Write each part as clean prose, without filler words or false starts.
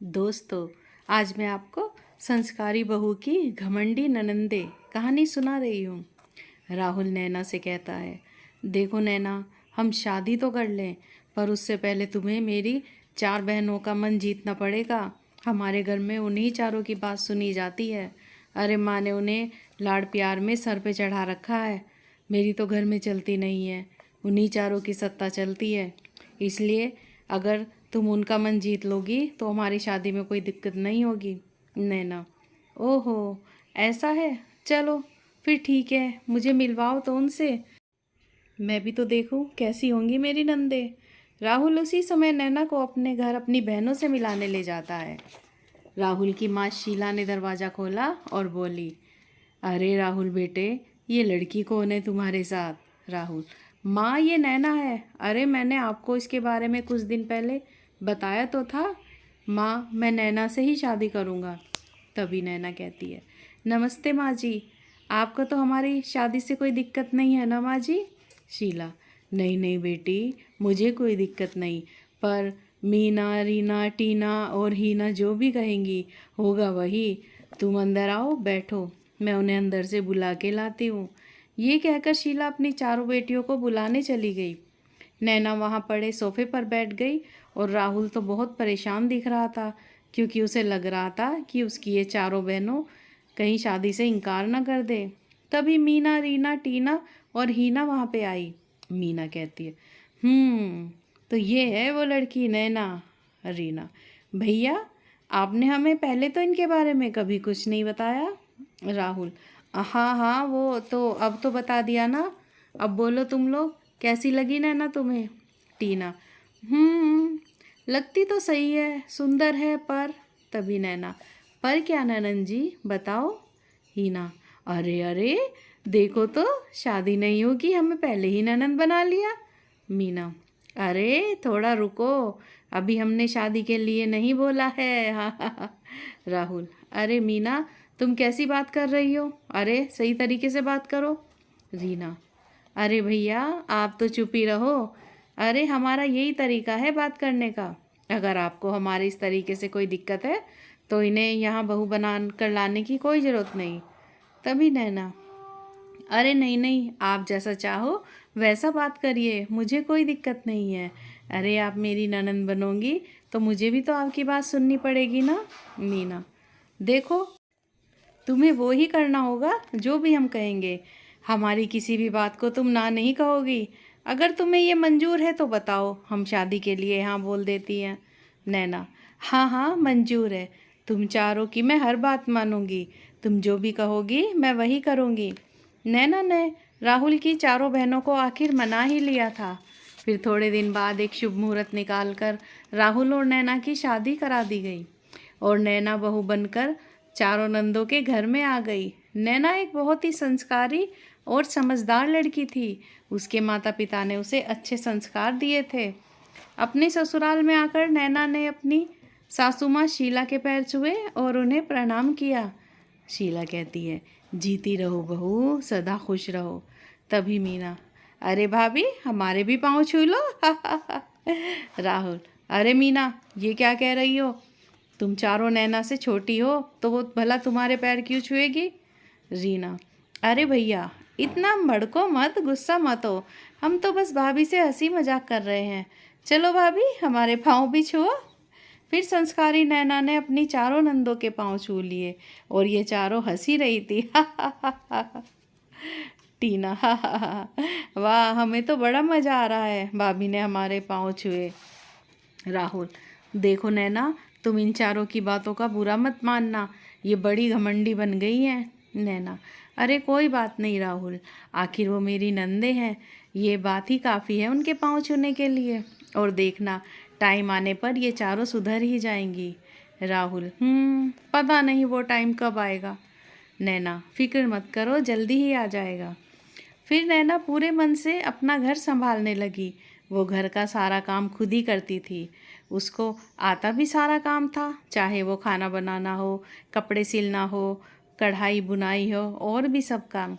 दोस्तों, आज मैं आपको संस्कारी बहू की घमंडी ननंदे कहानी सुना रही हूँ। राहुल नैना से कहता है, देखो नैना, हम शादी तो कर लें, पर उससे पहले तुम्हें मेरी 4 बहनों का मन जीतना पड़ेगा। हमारे घर में उन्हीं चारों की बात सुनी जाती है। अरे माँ ने उन्हें लाड़ प्यार में सर पे चढ़ा रखा है। मेरी तो घर में चलती नहीं है, उन्हीं चारों की सत्ता चलती है। इसलिए अगर तुम उनका मन जीत लोगी तो हमारी शादी में कोई दिक्कत नहीं होगी। नैना, ओहो, ऐसा है, चलो फिर ठीक है, मुझे मिलवाओ तो उनसे, मैं भी तो देखूं कैसी होंगी मेरी नंदे। राहुल उसी समय नैना को अपने घर अपनी बहनों से मिलाने ले जाता है। राहुल की माँ शीला ने दरवाज़ा खोला और बोली, अरे राहुल बेटे, ये लड़की कौन है तुम्हारे साथ? राहुल, माँ ये नैना है। अरे मैंने आपको इसके बारे में कुछ दिन पहले बताया तो था। माँ, मैं नैना से ही शादी करूँगा। तभी नैना कहती है, नमस्ते माँ जी, आपको तो हमारी शादी से कोई दिक्कत नहीं है ना माँ जी? शीला, नहीं नहीं बेटी, मुझे कोई दिक्कत नहीं, पर मीना, रीना, टीना और हीना जो भी कहेंगी होगा वही। तुम अंदर आओ, बैठो, मैं उन्हें अंदर से बुला के लाती हूँ। ये कहकर शीला अपनी चारों बेटियों को बुलाने चली गई। नैना वहाँ पड़े सोफे पर बैठ गई और राहुल तो बहुत परेशान दिख रहा था, क्योंकि उसे लग रहा था कि उसकी ये चारों बहनों कहीं शादी से इनकार न कर दे। तभी मीना, रीना, टीना और हीना वहाँ पे आई। मीना कहती है, तो ये है वो लड़की नैना। रीना, भैया, आपने हमें पहले तो इनके बारे में कभी कुछ नहीं बताया। राहुल, हाँ हाँ, वो तो अब तो बता दिया ना। अब बोलो तुम लोग, कैसी लगी नैना तुम्हें? टीना, लगती तो सही है, सुंदर है, पर। तभी नैना, पर क्या ननन जी, बताओ। हीना, अरे अरे, देखो तो, शादी नहीं होगी, हमें पहले ही ननन बना लिया। मीना, अरे थोड़ा रुको, अभी हमने शादी के लिए नहीं बोला है। हाँ। राहुल, अरे मीना, तुम कैसी बात कर रही हो? अरे सही तरीके से बात करो। रीना, अरे भैया, आप तो चुप ही रहो। अरे हमारा यही तरीका है बात करने का। अगर आपको हमारे इस तरीके से कोई दिक्कत है तो इन्हें यहाँ बहू बना कर लाने की कोई ज़रूरत नहीं। तभी नैना, अरे नहीं नहीं, आप जैसा चाहो वैसा बात करिए, मुझे कोई दिक्कत नहीं है। अरे आप मेरी ननंद बनोगी तो मुझे भी तो आपकी बात सुननी पड़ेगी ना। मीना, देखो, तुम्हें वो ही करना होगा जो भी हम कहेंगे। हमारी किसी भी बात को तुम ना नहीं कहोगी। अगर तुम्हें ये मंजूर है तो बताओ, हम शादी के लिए हाँ बोल देती हैं। नैना, हाँ हाँ मंजूर है, तुम चारों की मैं हर बात मानूंगी, तुम जो भी कहोगी मैं वही करूँगी। नैना ने राहुल की चारों बहनों को आखिर मना ही लिया था। फिर थोड़े दिन बाद एक शुभ मुहूर्त निकालकर राहुल और नैना की शादी करा दी गई और नैना बहू बनकर चारों नंदों के घर में आ गई। नैना एक बहुत ही संस्कारी और समझदार लड़की थी। उसके माता पिता ने उसे अच्छे संस्कार दिए थे। अपने ससुराल में आकर नैना ने अपनी सासू माँ शीला के पैर छुए और उन्हें प्रणाम किया। शीला कहती है, जीती रहो बहू, सदा खुश रहो। तभी मीना, अरे भाभी, हमारे भी पाँव छू लो। राहुल, अरे मीना, ये क्या कह रही हो? तुम चारों नैना से छोटी हो तो वो भला तुम्हारे पैर क्यों छुएगी? रीना, अरे भैया, इतना भड़को मत, गुस्सा मत हो, हम तो बस भाभी से हंसी मजाक कर रहे हैं। चलो भाभी, हमारे पाँव भी छुओ। फिर संस्कारी नैना ने अपनी चारों नंदों के पाँव छू लिए और ये चारों हंसी रही थी। टीना, वाह, हमें तो बड़ा मज़ा आ रहा है, भाभी ने हमारे पाँव छुए। राहुल, देखो नैना, तुम इन चारों की बातों का बुरा मत मानना, ये बड़ी घमंडी बन गई हैं। नैना, अरे कोई बात नहीं राहुल, आखिर वो मेरी नंदे हैं, ये बात ही काफ़ी है उनके पाँव छूने के लिए। और देखना, टाइम आने पर ये चारों सुधर ही जाएंगी। राहुल, पता नहीं वो टाइम कब आएगा। नैना, फिक्र मत करो, जल्दी ही आ जाएगा। फिर नैना पूरे मन से अपना घर संभालने लगी। वो घर का सारा काम खुद ही करती थी। उसको आता भी सारा काम था, चाहे वो खाना बनाना हो, कपड़े सिलना हो, कढ़ाई बुनाई हो, और भी सब काम।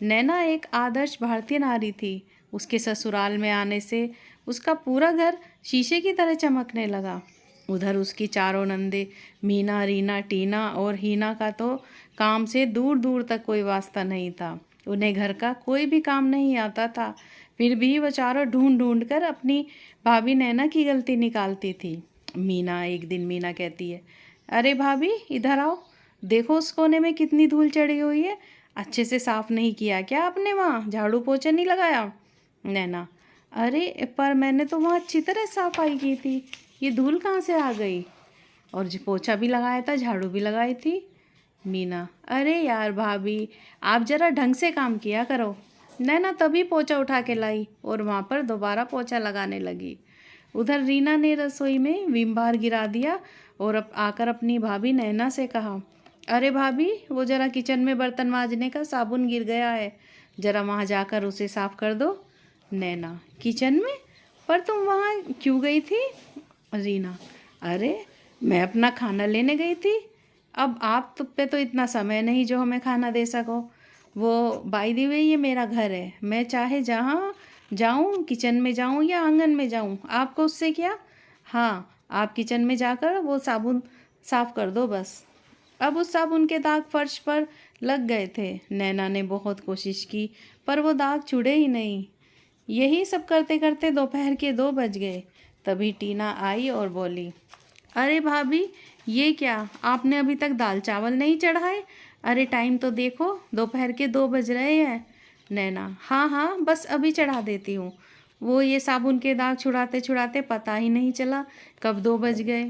नैना एक आदर्श भारतीय नारी थी। उसके ससुराल में आने से उसका पूरा घर शीशे की तरह चमकने लगा। उधर उसकी चारों नंदे मीना, रीना, टीना और हीना का तो काम से दूर दूर तक कोई वास्ता नहीं था। उन्हें घर का कोई भी काम नहीं आता था, फिर भी वो चारों ढूंढ ढूंढ कर अपनी भाभी नैना की गलती निकालती थी। एक दिन मीना कहती है, अरे भाभी इधर आओ, देखो उस कोने में कितनी धूल चढ़ी हुई है, अच्छे से साफ नहीं किया क्या आपने? वहाँ झाड़ू पोछा नहीं लगाया? नैना, अरे पर मैंने तो वहाँ अच्छी तरह सफाई की थी, ये धूल कहाँ से आ गई? और जो पोछा भी लगाया था, झाड़ू भी लगाई थी। मीना, अरे यार भाभी, आप ज़रा ढंग से काम किया करो। नैना तभी पोछा उठा के लाई और वहाँ पर दोबारा पोछा लगाने लगी। उधर रीना ने रसोई में विम बार गिरा दिया और आकर अपनी भाभी नैना से कहा, अरे भाभी, वो ज़रा किचन में बर्तन मांजने का साबुन गिर गया है, ज़रा वहाँ जाकर उसे साफ़ कर दो। नैना, किचन में? पर तुम वहाँ क्यों गई थी? रीना, अरे मैं अपना खाना लेने गई थी, अब आप तुम पे तो इतना समय नहीं जो हमें खाना दे सको। वो बाय द वे ये मेरा घर है, मैं चाहे जहाँ जाऊँ, किचन में जाऊँ या आंगन में जाऊँ, आपको उससे क्या? हाँ, आप किचन में जाकर वो साबुन साफ़ कर दो बस। अब उस साबुन के दाग फर्श पर लग गए थे। नैना ने बहुत कोशिश की पर वो दाग छुड़े ही नहीं। यही सब करते करते दोपहर के 2 बज गए। तभी टीना आई और बोली, अरे भाभी, ये क्या, आपने अभी तक दाल चावल नहीं चढ़ाए? अरे टाइम तो देखो, दोपहर के 2 बज रहे हैं। नैना, हाँ हाँ, बस अभी चढ़ा देती हूँ। वो ये साबुन के दाग छुड़ाते छुड़ाते पता ही नहीं चला कब 2 बज गए।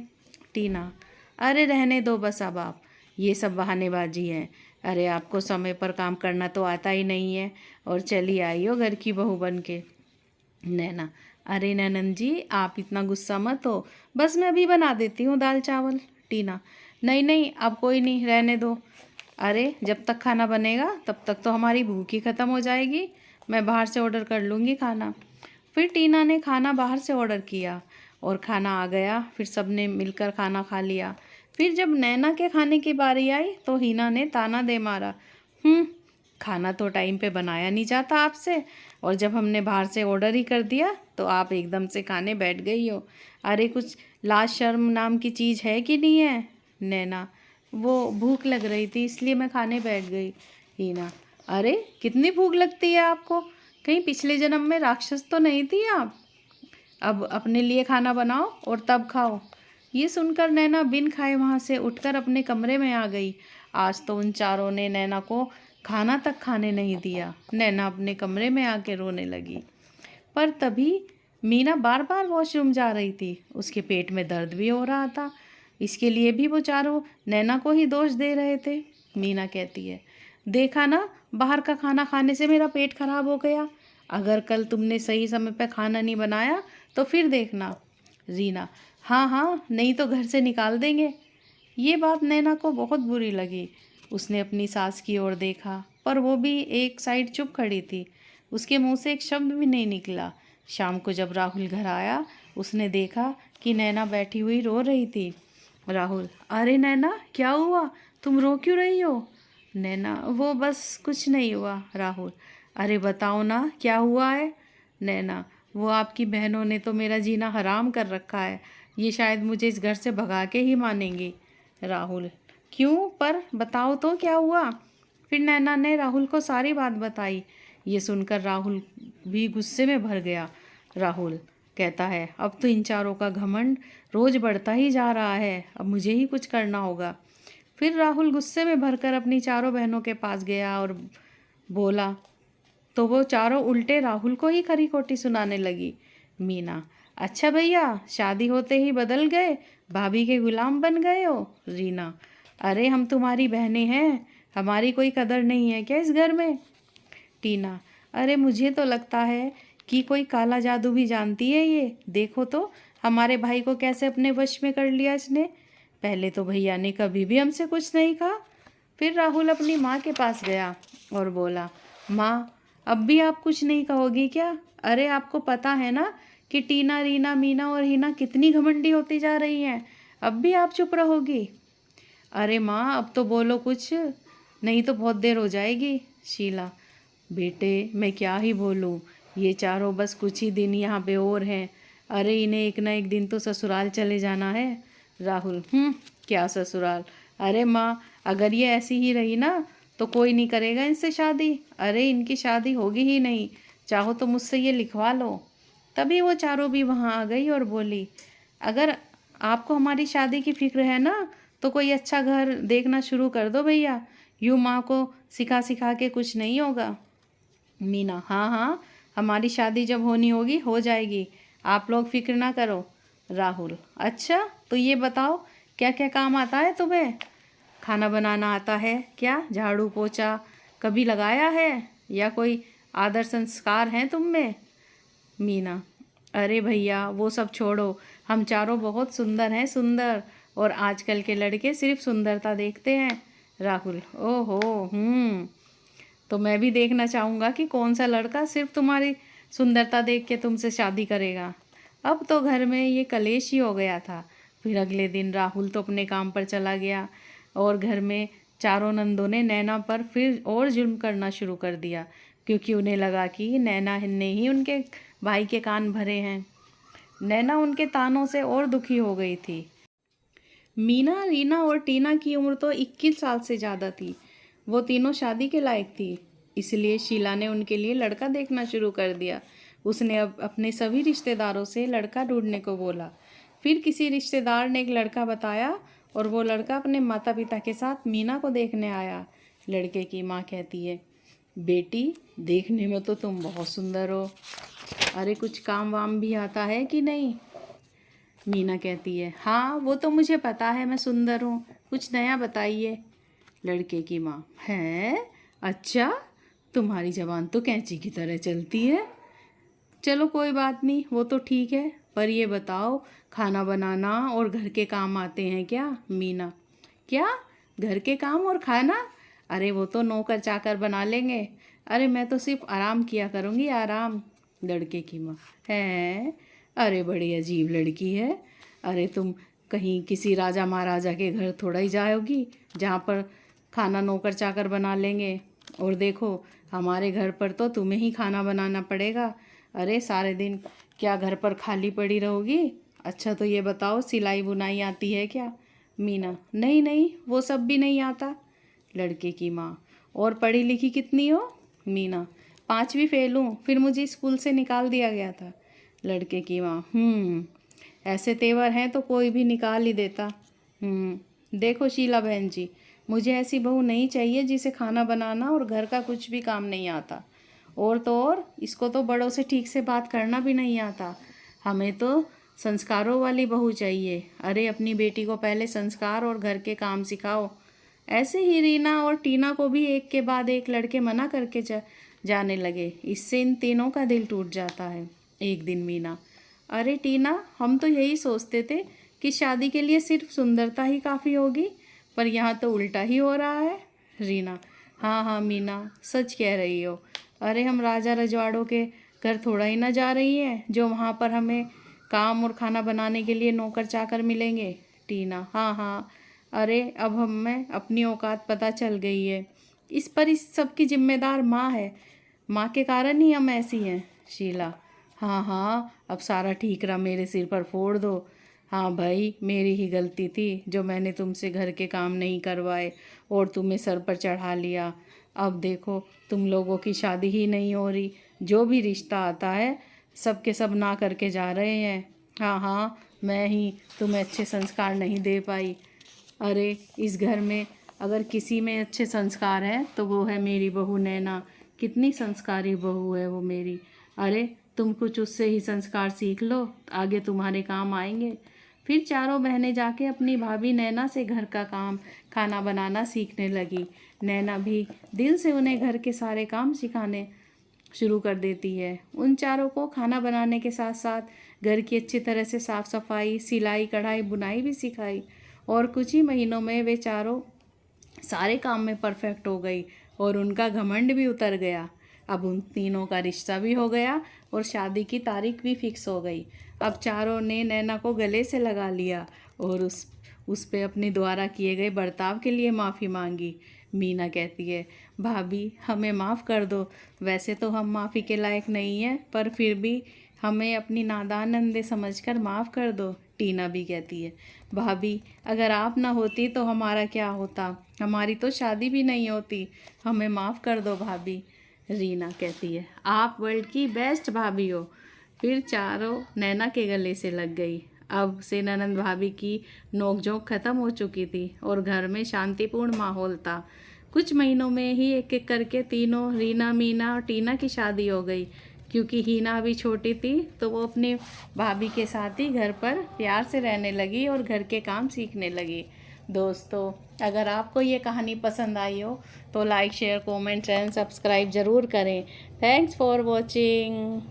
टीना, अरे रहने दो बस, अब आप ये सब बहानेबाजी है। अरे आपको समय पर काम करना तो आता ही नहीं है और चली आई हो घर की बहू बन के। नैना, अरे नैनन जी, आप इतना गुस्सा मत हो, बस मैं अभी बना देती हूँ दाल चावल। टीना, नहीं नहीं, अब कोई नहीं, रहने दो। अरे जब तक खाना बनेगा तब तक तो हमारी भूख ही ख़त्म हो जाएगी, मैं बाहर से ऑर्डर कर लूँगी खाना। फिर टीना ने खाना बाहर से ऑर्डर किया और खाना आ गया। फिर सब ने मिलकर खाना खा लिया। फिर जब नैना के खाने की बारी आई तो हीना ने ताना दे मारा, खाना तो टाइम पे बनाया नहीं जाता आपसे, और जब हमने बाहर से ऑर्डर ही कर दिया तो आप एकदम से खाने बैठ गई हो। अरे कुछ लाज शर्म नाम की चीज़ है कि नहीं है? नैना, वो भूख लग रही थी इसलिए मैं खाने बैठ गई। हीना, अरे कितनी भूख लगती है आपको, कहीं पिछले जन्म में राक्षस तो नहीं थी आप? अब अपने लिए खाना बनाओ और तब खाओ। ये सुनकर नैना बिन खाए वहाँ से उठकर अपने कमरे में आ गई। आज तो उन चारों ने नैना को खाना तक खाने नहीं दिया। नैना अपने कमरे में आके रोने लगी। पर तभी मीना बार बार वॉशरूम जा रही थी, उसके पेट में दर्द भी हो रहा था। इसके लिए भी वो चारों नैना को ही दोष दे रहे थे। मीना कहती है, देखा ना, बाहर का खाना खाने से मेरा पेट खराब हो गया, अगर कल तुमने सही समय पर खाना नहीं बनाया तो फिर देखना। रीना, हाँ हाँ, नहीं तो घर से निकाल देंगे। ये बात नैना को बहुत बुरी लगी। उसने अपनी सास की ओर देखा पर वो भी एक साइड चुप खड़ी थी, उसके मुंह से एक शब्द भी नहीं निकला। शाम को जब राहुल घर आया उसने देखा कि नैना बैठी हुई रो रही थी। राहुल, अरे नैना क्या हुआ, तुम रो क्यों रही हो? नैना, वो बस कुछ नहीं हुआ। राहुल, अरे बताओ ना क्या हुआ है? नैना, वो आपकी बहनों ने तो मेरा जीना हराम कर रखा है, ये शायद मुझे इस घर से भगा के ही मानेंगी। राहुल, क्यों, पर बताओ तो क्या हुआ? फिर नैना ने राहुल को सारी बात बताई। ये सुनकर राहुल भी गुस्से में भर गया। राहुल कहता है, अब तो इन चारों का घमंड रोज बढ़ता ही जा रहा है, अब मुझे ही कुछ करना होगा। फिर राहुल गुस्से में भरकर अपनी चारों बहनों के पास गया और बोला तो वो चारों उल्टे राहुल को ही खरी खोटी सुनाने लगी। मीना, अच्छा भैया, शादी होते ही बदल गए, भाभी के गुलाम बन गए हो? रीना, अरे हम तुम्हारी बहनें हैं, हमारी कोई कदर नहीं है क्या इस घर में? टीना, अरे मुझे तो लगता है कि कोई काला जादू भी जानती है ये, देखो तो हमारे भाई को कैसे अपने वश में कर लिया इसने, पहले तो भैया ने कभी भी हमसे कुछ नहीं कहा। फिर राहुल अपनी माँ के पास गया और बोला, माँ, अब भी आप कुछ नहीं कहोगी क्या? अरे आपको पता है ना कि टीना, रीना, मीना और हीना कितनी घमंडी होती जा रही हैं, अब भी आप चुप रहोगी? अरे माँ, अब तो बोलो कुछ, नहीं तो बहुत देर हो जाएगी। शीला, बेटे मैं क्या ही बोलूँ, ये चारों बस कुछ ही दिन यहाँ पे और हैं, अरे इन्हें एक ना एक दिन तो ससुराल चले जाना है, राहुल क्या ससुराल। अरे माँ, अगर ये ऐसी ही रही ना तो कोई नहीं करेगा इनसे शादी। अरे इनकी शादी होगी ही नहीं, चाहो तो मुझसे ये लिखवा लो। तभी वो चारों भी वहाँ आ गई और बोली, अगर आपको हमारी शादी की फिक्र है ना तो कोई अच्छा घर देखना शुरू कर दो भैया, यूँ माँ को सिखा सिखा के कुछ नहीं होगा। मीना, हाँ हाँ, हमारी शादी जब होनी होगी हो जाएगी, आप लोग फिक्र ना करो। राहुल, अच्छा तो ये बताओ क्या क्या काम आता है तुम्हें? खाना बनाना आता है क्या? झाड़ू पोछा कभी लगाया है या कोई आदर संस्कार हैं तुम में? मीना, अरे भैया वो सब छोड़ो, हम चारों बहुत सुंदर हैं, सुंदर, और आजकल के लड़के सिर्फ सुंदरता देखते हैं। राहुल, ओहो तो मैं भी देखना चाहूँगा कि कौन सा लड़का सिर्फ तुम्हारी सुंदरता देख के तुमसे शादी करेगा। अब तो घर में ये कलेश ही हो गया था। फिर अगले दिन राहुल तो अपने काम पर चला गया और घर में चारों नंदों ने नैना पर फिर और जुल्म करना शुरू कर दिया, क्योंकि उन्हें लगा कि नैना ने ही उनके भाई के कान भरे हैं। नैना उनके तानों से और दुखी हो गई थी। मीना, रीना और टीना की उम्र तो 21 साल से ज़्यादा थी। वो तीनों शादी के लायक थी, इसलिए शीला ने उनके लिए लड़का देखना शुरू कर दिया। उसने अब अपने सभी रिश्तेदारों से लड़का ढूंढने को बोला। फिर किसी रिश्तेदार ने एक लड़का बताया और वो लड़का अपने माता पिता के साथ मीना को देखने आया। लड़के की माँ कहती है, बेटी देखने में तो तुम बहुत सुंदर हो, अरे कुछ काम वाम भी आता है कि नहीं? मीना कहती है, हाँ वो तो मुझे पता है मैं सुंदर हूँ, कुछ नया बताइए। लड़के की माँ, है अच्छा, तुम्हारी ज़बान तो कैंची की तरह चलती है। चलो कोई बात नहीं, वो तो ठीक है, पर ये बताओ खाना बनाना और घर के काम आते हैं क्या? मीना, क्या घर के काम और खाना? अरे वो तो नौकर चाकर बना लेंगे, अरे मैं तो सिर्फ आराम किया करूँगी, आराम। लड़के की माँ, है अरे बड़ी अजीब लड़की है। अरे तुम कहीं किसी राजा महाराजा के घर थोड़ा ही जाओगी जहाँ पर खाना नौकर चाकर बना लेंगे। और देखो हमारे घर पर तो तुम्हें ही खाना बनाना पड़ेगा। अरे सारे दिन क्या घर पर खाली पड़ी रहोगी? अच्छा तो ये बताओ सिलाई बुनाई आती है क्या? मीना, नहीं नहीं वो सब भी नहीं आता। लड़के की माँ, और पढ़ी लिखी कितनी हो? मीना, 5वीं फेल हूँ, फिर मुझे स्कूल से निकाल दिया गया था। लड़के की माँ, ऐसे तेवर हैं तो कोई भी निकाल ही देता। देखो शीला बहन जी, मुझे ऐसी बहू नहीं चाहिए जिसे खाना बनाना और घर का कुछ भी काम नहीं आता, और तो और इसको तो बड़ों से ठीक से बात करना भी नहीं आता। हमें तो संस्कारों वाली बहू चाहिए। अरे अपनी बेटी को पहले संस्कार और घर के काम सिखाओ। ऐसे ही रीना और टीना को भी एक के बाद एक लड़के मना करके जाने लगे। इससे इन तीनों का दिल टूट जाता है। एक दिन मीना, अरे टीना, हम तो यही सोचते थे कि शादी के लिए सिर्फ सुंदरता ही काफ़ी होगी, पर यहाँ तो उल्टा ही हो रहा है। रीना, हाँ हाँ मीना, सच कह रही हो। अरे हम राजा रजवाड़ों के घर थोड़ा ही ना जा रही हैं जो वहाँ पर हमें काम और खाना बनाने के लिए नौकर चाकर मिलेंगे। टीना, हाँ हाँ, अरे अब हमें अपनी औकात पता चल गई है। इस सब की जिम्मेदार माँ है, माँ के कारण ही हम ऐसी हैं। शीला, हाँ हाँ, अब सारा ठीकरा मेरे सिर पर फोड़ दो। हाँ भाई, मेरी ही गलती थी जो मैंने तुमसे घर के काम नहीं करवाए और तुम्हें सर पर चढ़ा लिया। अब देखो तुम लोगों की शादी ही नहीं हो रही, जो भी रिश्ता आता है सब के सब ना करके जा रहे हैं। हाँ हाँ, मैं ही तुम्हें अच्छे संस्कार नहीं दे पाई। अरे इस घर में अगर किसी में अच्छे संस्कार हैं तो वो है मेरी बहू नैना। कितनी संस्कारी बहू है वो मेरी। अरे तुम कुछ उससे ही संस्कार सीख लो, आगे तुम्हारे काम आएंगे। फिर चारों बहनें जाके अपनी भाभी नैना से घर का काम खाना बनाना सीखने लगी। नैना भी दिल से उन्हें घर के सारे काम सिखाने शुरू कर देती है। उन चारों को खाना बनाने के साथ साथ घर की अच्छी तरह से साफ़ सफाई, सिलाई कढ़ाई बुनाई भी सिखाई, और कुछ ही महीनों में वे चारों सारे काम में परफेक्ट हो गई और उनका घमंड भी उतर गया। अब उन तीनों का रिश्ता भी हो गया और शादी की तारीख भी फिक्स हो गई। अब चारों ने नैना को गले से लगा लिया और उस पे अपने द्वारा किए गए बर्ताव के लिए माफ़ी मांगी। मीना कहती है, भाभी हमें माफ़ कर दो, वैसे तो हम माफ़ी के लायक नहीं हैं, पर फिर भी हमें अपनी नादान नंदे समझकर माफ़ कर दो। टीना भी कहती है, भाभी अगर आप ना होती तो हमारा क्या होता, हमारी तो शादी भी नहीं होती, हमें माफ़ कर दो भाभी। रीना कहती है, आप वर्ल्ड की बेस्ट भाभी हो। फिर चारों नैना के गले से लग गई। अब से ननंद भाभी की नोकझोंक खत्म हो चुकी थी और घर में शांतिपूर्ण माहौल था। कुछ महीनों में ही एक एक करके तीनों, रीना, मीना और टीना की शादी हो गई। क्योंकि हीना अभी छोटी थी तो वो अपने भाभी के साथ ही घर पर प्यार से रहने लगी और घर के काम सीखने लगी। दोस्तों, अगर आपको ये कहानी पसंद आई हो तो like, share, comments and subscribe ज़रूर करें। Thanks for watching.